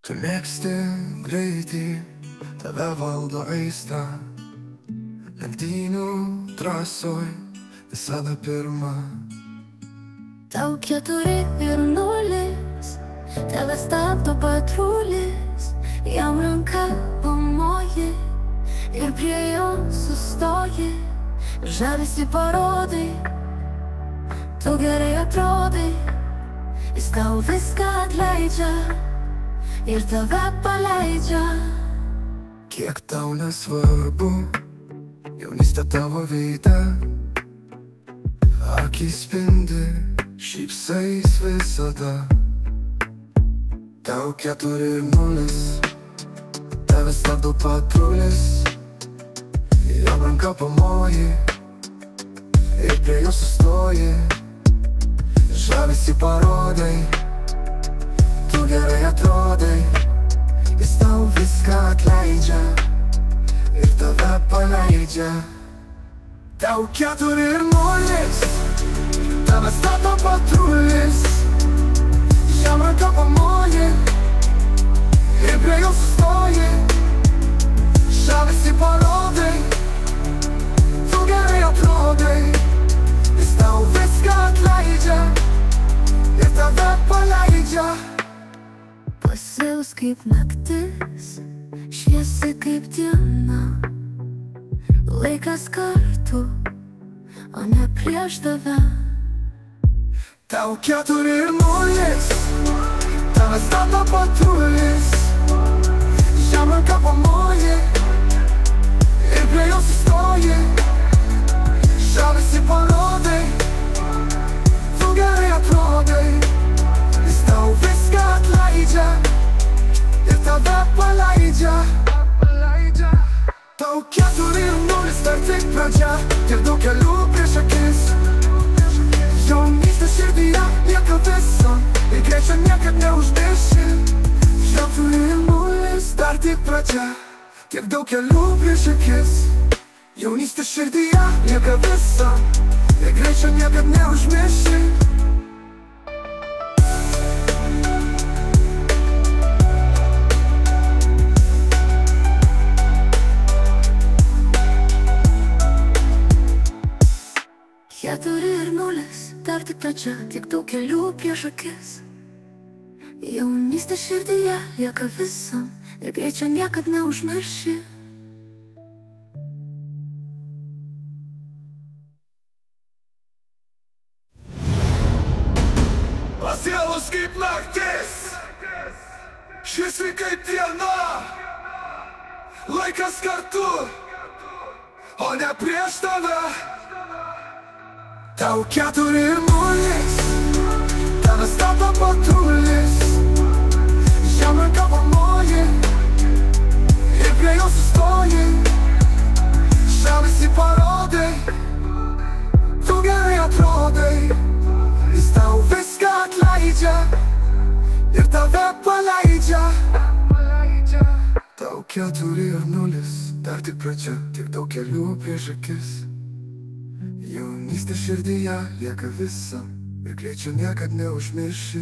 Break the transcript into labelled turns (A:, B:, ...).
A: Tu mėgsti greitį, tave valdo aistra, lenktynių trasoj visada pirma.
B: Tau 4 ir 0, tave stabdo patrulis, jam ranka pamoji ir prie jo sustoji. Žavesį parodai, tu gerai atrodai, jis tau viską atleidžia ir tave paleidžia.
A: Kiek tau nesvarbu jaunystė tavo veide, akys spindi, šypsais visada. Tau 4 ir 0, tave stabdo patrulis, jam ranka pamoji ir prie jo sustoji. Žavesį parodai, tu gerai atrodai, jis tau viską atleidžia ir tave paleidžia. Tau 4 ir 0, tave stabdo patrulis, jam ranka pamoji ir prie jo sustoji. Žavesį parodai, tu gerai atrodai, jis tau viską atleidžia ir tave paleidžia.
B: Pasijus kaip naktis, šviesi kaip diena, laikas kartu, o ne prieš tave.
A: Tau 4 ir 0, tave stabdo patrulis, jam ranka pamoji ir prie jo sustoji. Žavesį parodai, tu gerai atrodai, jis tau viską atleidžia ir tave paleidžia. Tau 4 ir 0, dar tik pradžia, tiek daug kelių prieš akis. Jaunystė širdyje lieka visa ir greičio niekad neužmirši. 4 ir 0, dar tik pradžia, tiek daug kelių prieš akis. Jaunystė širdyje lieka visa ir greičio niekad neužmirši.
B: Keturi ir 0, dar tik pradžia, tiek daug kelių prieš akis. Jaunystė širdyje lieka visa ir greičio niekad neužmirši.
A: Pasielos kaip naktis, šviesi kaip diena, laikas kartu, o ne prieš tave. Tau 4 ir 0, tave stabdo patrulis, jam ranka pamoji ir prie jo sustoji. Žavesį parodai, tu gerai atrodai, jis tau viską atleidžia ir tave paleidžia. Tau 4 ir 0, dar tik pradžia, tiek daug kelių prieš akis. Jaunystė širdyje lieka visa ir greičio niekad neužmirši.